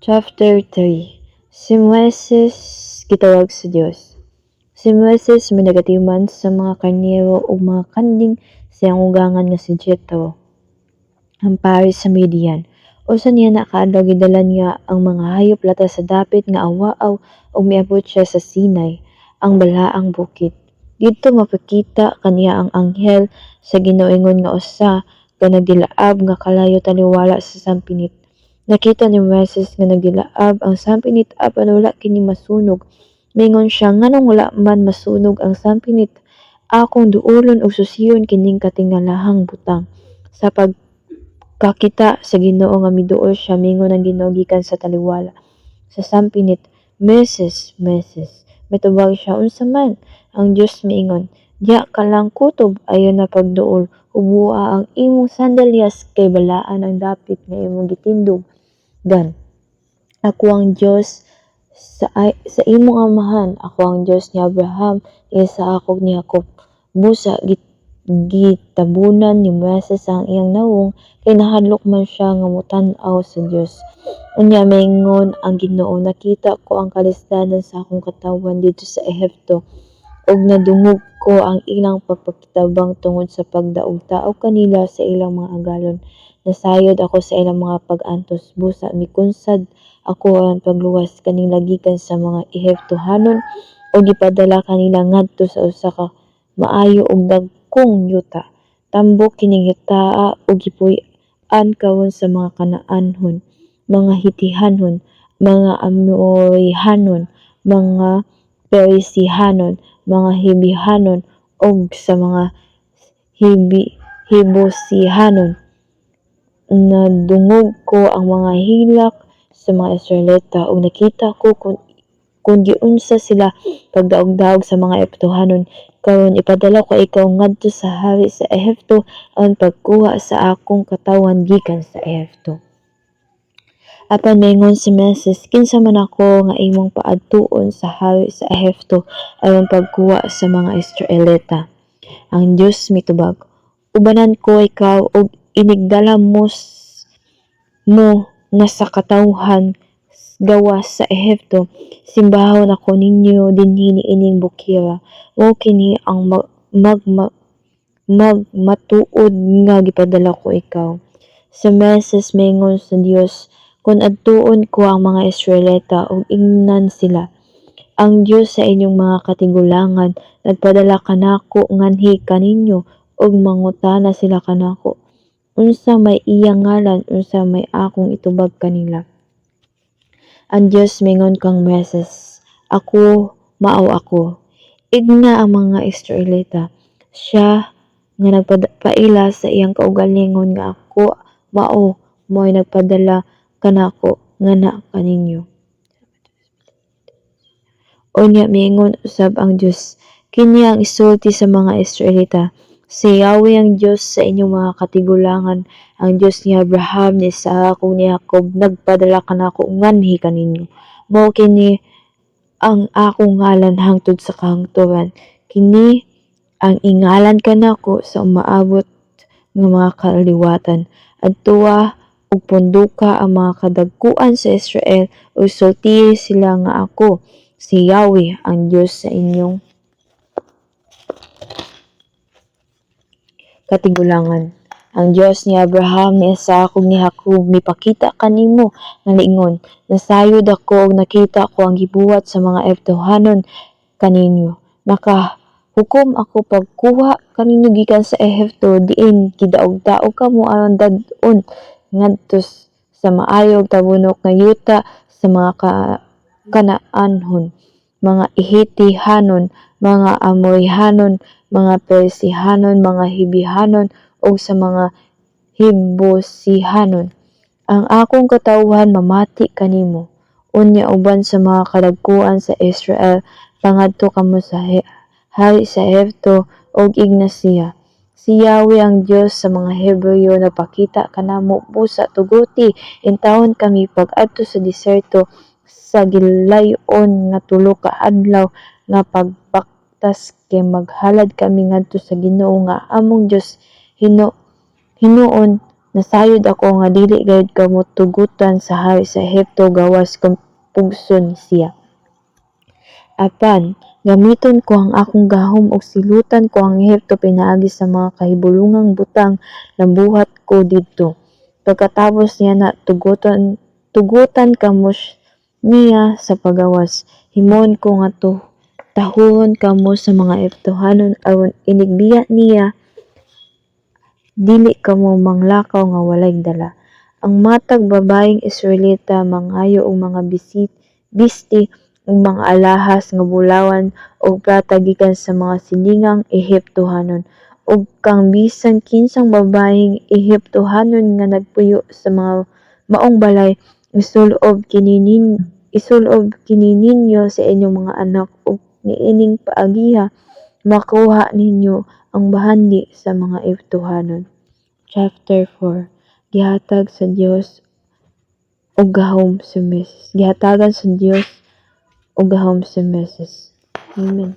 Chapter 3. Si Moises gitawag sa Dios. Si Moises managatiman sa mga karnero o mga kanding siyang ugangan nga si Jethro, ang pari sa Midian. Usa niya nakaadlaw gidala niya ang mga hayop latas sa dapit nga awaaw ug miabot siya sa Sinai, ang balaang bukid. Didto mapakita kaniya ang anghel sa Ginoo ingon nga usa ka nagdilaab nga kalayo taliwala sa sampinit. Nakita ni Moises nga nagdilaab ang sampinit apan wala kini masunog. Mingon siya, nganong wala man masunog ang sampinit? Akong duolon ug susiyon kining katingalahang butang. Sa pagkakita sa Ginoo nga miduol siya, mingon ang Ginoo gikan sa taliwala sa sampinit, Moises, Moises. Mitubag siya, unsa man? Ang Dios miingon, diya ka lang kutob, ayon na pagduol. Ubua ang imong sandalyas kay balaan ang dapit nga imong gitindog. Dan, ako ang Diyos sa imong amahan, ako ang Diyos ni Abraham, ni Isaac ug ni Jacob. Busa gitabunan ni Moises ang iyang nawong kay nahadlok man siya nga motan-aw sa Dios. Unya mingon ang Ginoo, nakita ko ang kalisdanan sa akong katawan dito sa Ehipto ug nadungog ko ang ilang pagpakitabang tungod sa pagdaog-taog kanila sa ilang mga agalon. Nasayod ako sa ilang mga pag-antos, busa mikunsad ako ang pagluwas kanila gikan sa mga Ehiptohanon o gipadala kanila ngadto sa usa ka maayo ug dagkong yuta. Tambok kining yutaa ug gipuy-an kawon sa mga Kanaanhon, mga Hitihanon, mga Amoyhanon, mga Perisihanon, mga Hibihanon ug sa mga Hibusihanon. Nadungog ko ang mga hilak sa mga Israelita ug nakita ko kung giunsa sila pagdaog-daog sa mga Ehiptohanon. Karon ipadala ko ikaw ngadto sa hari sa Ehipto aron pagkuha sa akong katawan gikan sa Ehipto. Apan mingon si Moises, kinsa man ako nga imong paadtuon sa hari sa Ehipto aron pagkuha sa mga Israelita. Ang Dios mitubag, ubanan ko ikaw ug inigdala mo na sa katawhan gawas sa Ehipto. Simbahon ako ninyo dinhi niining bukira. Mao kini ang magmatuod nga gipadala ko ikaw. Sa Moises mingon sa Dios, kung adtuon ko ang mga Israelita ug ingnan sila, ang Dios sa inyong mga katigulangan nagpadala kanako nganhi kaninyo ug mangutana sila kanako, unsa may iyang ngalan, unsa may akong itubag kanila. Ang Dios mingon kang Moises, ako mao ako. Igna ang mga Israelita. Siya nga nagpaila sa iyang kaugalingon nga ako mao mo'y nagpadala kanako ngana kaninyo. Unya miingon usab ang Dios, kini ang isulti sa mga Israelita. Si Yahweh ang Dios sa inyong mga katigulangan, ang Dios ni Abraham, ni Isaac ug ni Jacob nagpadala kanako nganhi kaninyo. Mao kini ang akong ngalan hangtod sa kahangturan. Kini ang ingalan kanako sa umaabot nga mga kaliwatan. Adtua ug punduka ang mga kadagkuan sa Israel ug sultihi sila nga ako, si Yahweh ang Dios sa inyong katigulangan. Ang Dios ni Abraham, ni Isaac ug ni Jacob mipakita kanimo nga niingon, nasayod ako ug nakita ko ang gibuhat sa mga Ehiptohanon kaninyo. Nakahukom ako pagkuha kaninyo gikan sa Ehipto diin gidaog-daog kamo aron dad-on ngadto sa maayo ug tabunok nga yuta sa mga Kanaanhon, mga Hitihanon, mga Amoyhanon, mga Perisihanon, mga Hibihanon ug sa mga Hibusihanon. Ang akong katawhan mamati kanimo. Unya uban sa mga kadagkuan sa Israel pangadto kamo sa hari sa Ehipto ug igna siya. Si Yahweh ang Dios sa mga Hebreo nagpakita kanamo busa tuguti intawon kami pag-adto sa deserto sa gilayon nga 3 ka adlaw nga pagbaktas kay maghalad kami ngadto sa Ginoo nga among Dios hinuon Nasayod ako nga dili gayud kamo tugutan sa hari sa Ehipto gawas kung pugson siya. Apan, gamiton ko ang akong gahom ug silutan ko ang Ehipto pinaagi sa mga kahibulungang butang nabuhat ko didto. Pagkatapos niya na tugutan kamo niya sa pagawas. Himon ko nga tahuhon kamo sa mga Ehiptohanon aron inigbiya niya dili kamo manglakaw nga walay dala. Ang matag babaeng Israelita mangayo og mga bisti ug mga alahas nga bulawan ug plata gikan sa mga silingang Ehiptohanon ug kang bisan kinsang babaeng Ehiptohanon nga nagpuyo sa mga maong balay isulob kini ninyo sa inyong mga anak ug niining paagiha makuha ninyo ang bahandi sa mga Ehiptohanon. Chapter 4. Gihatag sa Dios og gahom sa Meses. Gihatagan sa Dios og gahom sa Meses. Amen.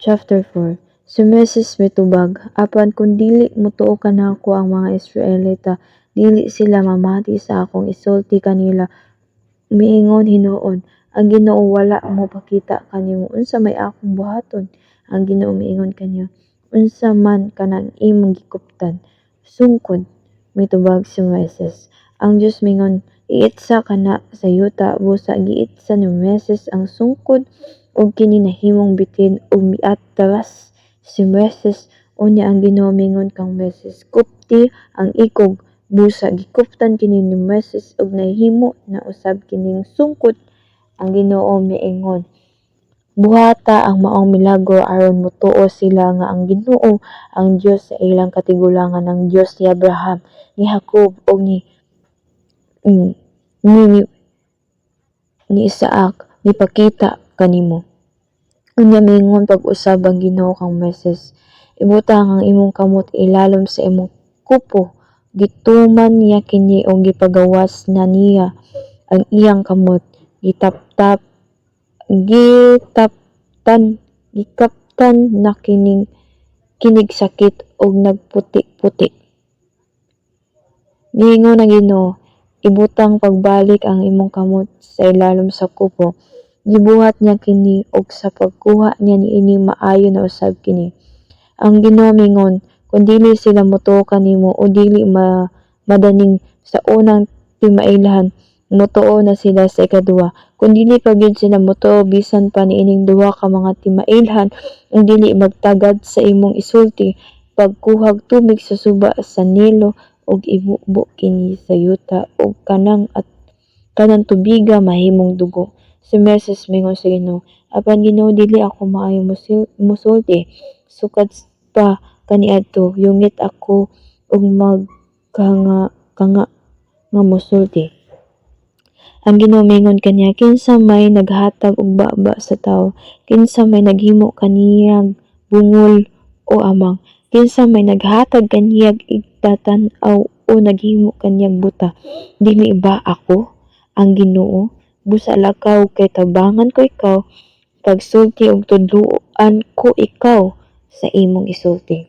Chapter 4. Si Meses mitubag, apan kung dili motuo kanako ang mga Israelita, dili sila mamati sa akong isulti kanila. Miingon hinuon, ang Ginoo wala mo pakita kanimo unsa may akong buhaton. Ang Ginoo miingon kaniya, unsa man kanang imong gikuptan. Sungkod, mitubag si Meses. Ang Dios mingon, iitsa kana sa yuta busa giitsa ni Meses ang sungkod ug kini nahimong bitin ug miatras si Meses. Unya ang Ginoo mingon kang Meses, kupti ang ikog busa gikuptan kini ni Meses ug nahimo na usab kining sungkod. Ang Ginoo miingon, buhata ang maong milagro aron motuo sila nga ang Ginoo ang Dios sa ilang katigulangan, ang Dios ni Abraham, ni Jacob ug ni Isaac mipakita kanimo. Unya mingon pag-usab ang Ginoo kang Meses, ibutang ang imong kamot ilalom sa imong kupo. Gituman niya kini ug gipagawas na niya ang iyang kamot. Gikaptan na kinig sakit ug nagputi-puti. Miingon ang Ginoo, ibutang pagbalik ang imong kamot sa ilalom sa kupo. Gibuhat niya kini ug sa pagkuha niya niini maayo na usab kini. Ang Ginoo mingon, kung dili sila motuo kanimo o dili madaning sa unang timailhan, motuo na sila sa ikaduha. Kung dili pa gyud sila motuo bisan pa niining duha ka mga timailhan, ug dili magtagad sa imong isulti, pagkuhag tubig sa suba sa Nilo ug ibubo kini sa yuta ug kanang tubiga mahimong dugo. Si Meses mingon sa Ginoo, apan Ginoo dili ako maayo musulti, sukad pa kaniadto yungit ako ug magkanga nga mosulti. Ang Ginoo mingon kaniya, kinsa may naghatag og baba sa tawo, kinsa may naghimo kaniyang bungol o amang, kinsa may naghatag kaniyang igtatan-aw o naghimo kaniyang buta, dili ba ako ang Ginoo? Busa lakaw kay tabangan ko ikaw, pagsulti ug tudloan ko ikaw sa imong isulti.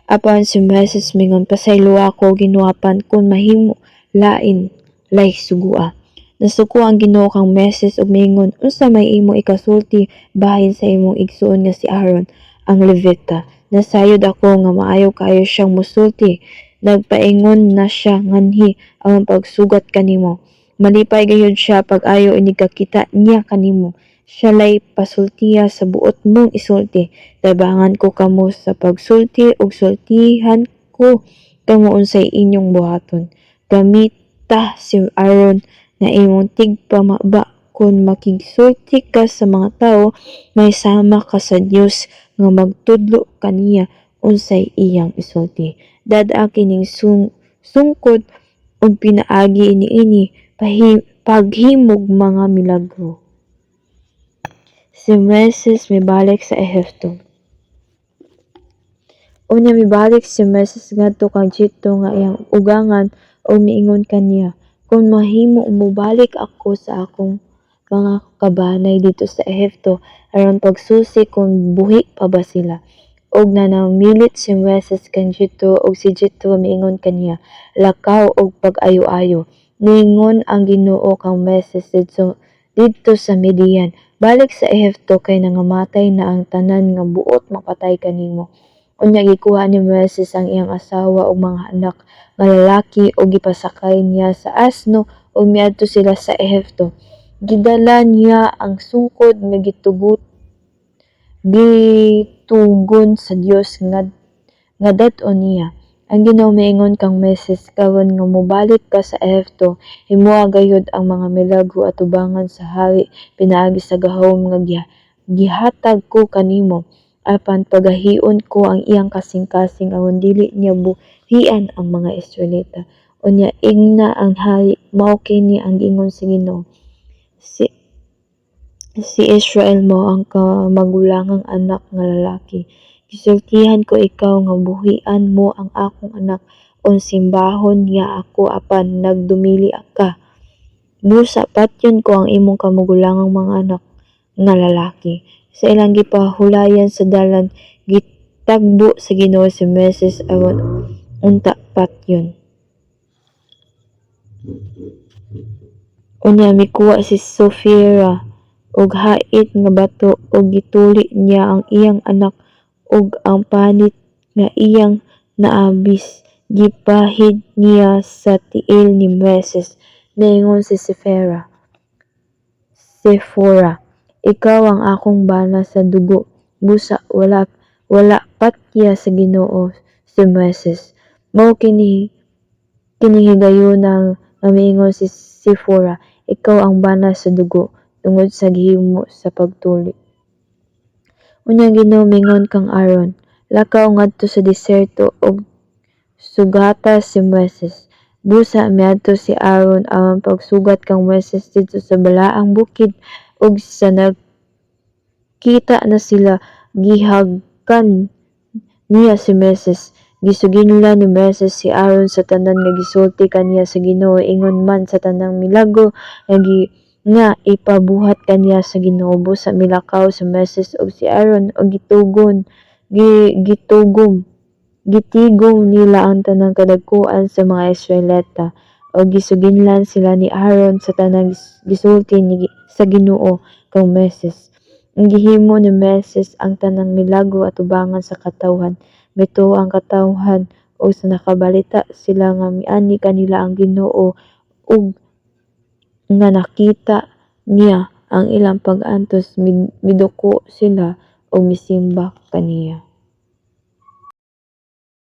Apan si Meses mingon, pasaylo ako ginuapan kun mahimo lain lay sugua. Nasuko ang Ginoo kang Meses ug mingon, unsa may imo ikasulti bahin sa imong igsuon nga si Aaron ang Levita. Nasayod ako nga maayo kayo siyang musulti. Nagpaingon na siya nganhi ang pagsugat kanimo. Malipay gayud siya pag-ayo inig kakita niya kanimo. Siya lay pasultiya sa buot mong isulti. Tabangan ko kamo sa pagsulti ug sultihan ko kamo unsay inyong buhaton. Gamita si Aaron na imong tigpamaba kung makigsulti ka sa mga tawo, may sama ka sa Dios nga magtudlo kaniya unsay iyang isulti. Dad-a kining sungkod ug pinaagi niini paghimog mga milagro. Si Meses mibalik sa Ehipto. Unya mibalik si Meses ngadto kang Egipto nga iyang ugangan ug miingon kaniya, kung mahimo mobalik ako sa akong mga kabanay dito sa Ehipto aron pagsusi kung buhi pa ba sila. og nanamilit si Moises kang Jethro og si Jethro miingon kaniya, lakaw og pag-ayo-ayo. Niingon ang Ginoo kang Moises didto sa Midian, balik sa Ehipto kay nangamatay na ang tanan nga buot mapatay kanimo. Unya gikuha ni Moises ang iyang asawa ug mga anak nga lalaki ug gipasakay niya sa asno ug miadto sila sa Ehipto. Gidala niya ang sungkod nga gitugon sa Dios nga dat-on niya. Ang Ginoo miingon kang Moises, karon nga mobalik ka sa Ehipto, himuha gayud ang mga milagro atubangan sa hari pinaagi sa gahom nga gihatag ko kanimo, apan pagahion ko ang iyang kasing-kasing aron dili niya buhian ang mga Israelita. Unya ingna ang hari, mao kini ang ingon sa Ginoo, si Israel mo ang kamagulangang anak nga lalaki. Gisultihan ko ikaw nga buhian mo ang akong anak o simbahon niya ako apan nagdumili ka. Busa patyon ko ang imong kamagulangang mga anak nga lalaki. Sa ilang gipahulayan sa dalan, gitagbo sa Ginoo si Moises aron unta patyon. Unya mikuha si Sofira og hait nga bato ug gituli niya ang iyang anak ug ang panit nga iyang naabis gipahid niya sa tiil ni Moises. Niingon si Sephora, ikaw ang akong bana sa dugo. Busa wala patya sa Ginoo si Moises. Mao kinihigayuna nga miingon si Sephora, ikaw ang bana sa dugo tungod sa gihimo sa pagtuli. Unya Ginoo mingon kang Aaron, lakaw ngadto sa deserto ug sugata si Moises. Busa miadto si Aaron aron pagsugat kang Moises didto sa balaang bukid ug sa nagkita na sila gihagkan niya si Moises. Gisuginlan ni Moises si Aaron sa tanan nga gisulti kaniya sa Ginoo ingon man sa tanang milagro nga ipabuhat kaniya sa Ginoo. Busa milakaw si Moises ug si Aaron ug gitigom nila ang tanang kadagkuan sa mga Israelita ug gisuginlan sila ni Aaron sa tanang gisulti sa Ginoo kang Moises. Ang gihimo ni Moises ang tanang milagro atubangan sa katawhan. Mituo ang katawhan ug sa nakabalita sila nga miani kanila ang Ginoo ug nga nakita niya ang ilang pag-antos, miduko sila ug misimba kaniya.